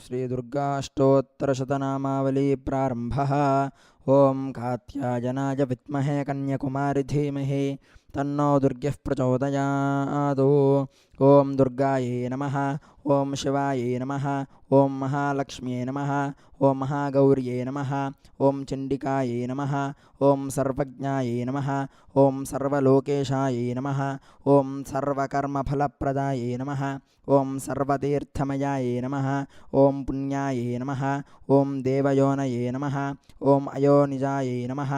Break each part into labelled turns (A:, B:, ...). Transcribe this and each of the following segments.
A: श्रीदुर्गाष्टोत्तरशतनामावली प्रारम्भः। ॐ कात्यायनाय विद्महे कन्याकुमारी धीमहि तन्नो दुर्गः प्रचोदयात्। ॐ दुर्गायै नमः। ॐ शिवायै नमः। ॐ महालक्ष्म्यै नमः। ॐ महागौर्यै नमः। ॐ चण्डिकायै नमः। ॐ सर्वज्ञायै नमः। ॐ सर्वलोकेशायै नमः। ॐ सर्वकर्मफलप्रदायै नमः। ॐ सर्वतीर्थमयायै नमः। ॐ पुण्यायै नमः। ॐ देवयोनये नमः। ॐ अयोनिजायै नमः।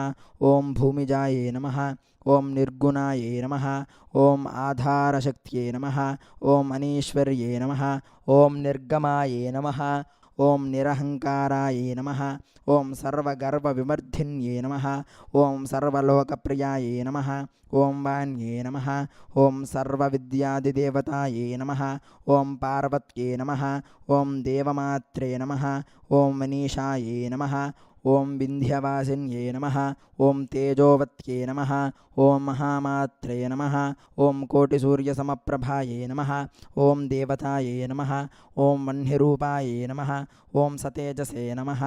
A: ॐ भूमिजायै नमः। ॐ निर्गुणायै नमः। ॐ आधारशक्त्यै नमः। ॐ अनीश्वर्यै नमः। ॐ निर्गमायै नमः। ॐ निरहङ्कारायै नमः। ॐ सर्वगर्वविमर्धिन्यै नमः। ॐ सर्वलोकप्रियायै नमः। ॐ वाण्यै नमः। ॐ सर्वविद्यादिदेवतायै नमः। ॐ पार्वत्यै नमः। ॐ देवमात्रे नमः। ॐ मनीषायै नमः। ॐ विन्ध्यवासिन्यै नमः। ॐ तेजोवत्यै नमः। ॐ महामात्रे नमः। ॐ कोटिसूर्यसमप्रभायै नमः। ॐ देवतायै नमः। ॐ वह्निरूपायै नमः। ॐ सतेजसे नमः।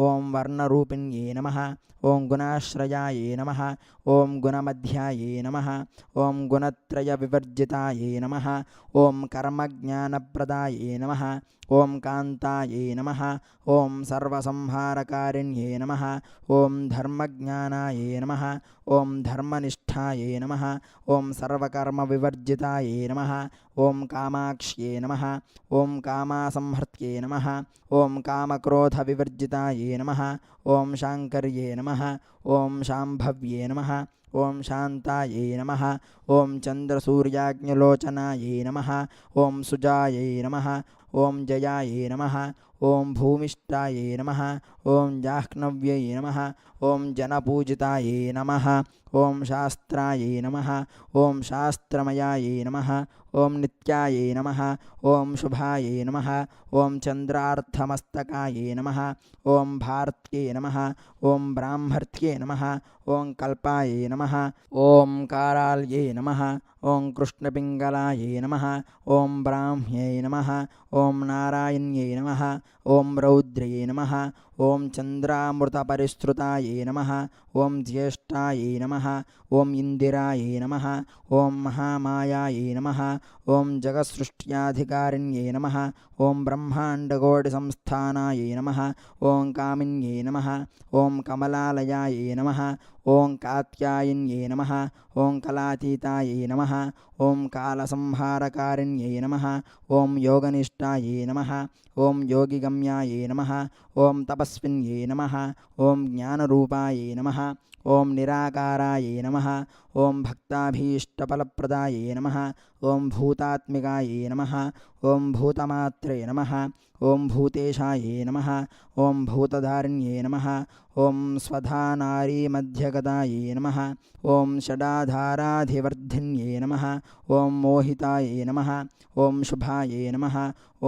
A: ॐ वर्णरूपिण्यै नमः। ॐ गुणाश्रयायै नमः। ॐ गुणमध्यायै नमः। ॐ गुणत्रयविवर्जितायै नमः। ॐ कर्मज्ञानप्रदायै नमः। ॐ कान्तायै नमः। ॐ सर्वसंहारकारिण्यै नमः। ॐ धर्मज्ञानायै नमः। ॐ धर्मनिष्ठायै नमः। ॐ सर्वकर्मविवर्जितायै नमः। ॐ कामाक्ष्यै नमः। ॐ कामासंहर्त्यै नमः। ॐ कामक्रोधविवर्जितायै नमः। ॐ शाङ्कर्ये नमः। ॐ शाम्भव्ये नमः। ॐ शान्तायै नमः। ॐ चन्द्रसूर्याग्निलोचनायै नमः। ॐ सुजायै नमः। ॐ जयायै नमः। ॐ भूमिष्ठायै नमः। ॐ जाह्नव्यै नमः। ॐ जनपूजितायै नमः। ॐ शास्त्रायै नमः। ॐ शास्त्रमयायै नमः। ॐ नित्यायै नमः। ॐ शुभायै नमः। ॐ चन्द्रार्थमस्तकायै नमः। ॐ भारत्यै नमः। ॐ ब्राह्मर्त्यै नमः। ॐ कल्पायै नमः। ॐ काराल्यै नमः। ॐ कृष्णपिङ्गलायै नमः। ॐ ब्राह्म्यै नमः। ॐ नारायण्यै नमः। ॐ रौद्र्यै नमः। ॐ चन्द्रामृतपरिश्रुतायै नमः। ॐ ज्येष्ठायै नमः। ॐ इन्दिरायै नमः। ॐ महामायायै नमः। ॐ जगत्सृष्ट्याधिकारिण्यै नमः। ॐ ब्रह्माण्डकोटिसंस्थानायै नमः। ॐ कामिन्यै नमः। ॐ कमलालयायै नमः। ॐ कात्यायन्यै नमः। ॐ कलातीतायै नमः। ॐ कालसंहारकारिण्यै नमः। ॐ योगनिष्ठायै नमः। ॐ योगिगम्यायै नमः। ॐ तपस्विन्यै नमः। ॐ ज्ञानरूपायै नमः। ॐ निराकारायै नमः। ॐ भक्ताभीष्टफलप्रदायै नमः। ॐ भूतात्मिकायै नमः। ॐ भूतमात्रे नमः। ॐ भूतेशायै नमः। ॐ भूतधारिण्यै नमः। ॐ स्वधानारीमध्यगतायै नमः। ॐ षडाधाराधिवर्धिन्यै नमः। ॐ मोहितायै नमः। ॐ शुभायै नमः।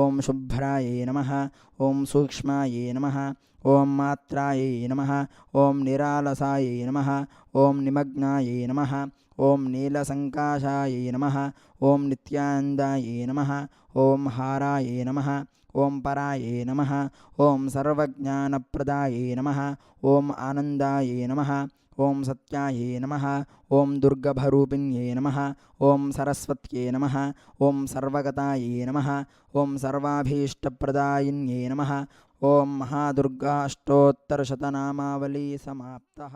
A: ॐ शुभ्रायै नमः। ॐ सूक्ष्मायै नमः। ॐ मात्रायै नमः। ॐ निरालसायै नमः। ॐ निमग्नायै नमः। ॐ नीलसङ्काशायै नमः। ॐ नित्यानन्दायै नमः। ॐ हारायै नमः। ॐ परायै नमः। ॐ सर्वज्ञानप्रदायै नमः। ॐ आनन्दायै नमः। ॐ सत्यायै नमः। ॐ दुर्गभरूपिण्यै नमः। ॐ सरस्वत्यै नमः। ॐ सर्वगतायै नमः। ॐ सर्वाभीष्टप्रदायिन्यै नमः। ॐ महादुर्गाष्टोत्तरशतनामावली समाप्तः।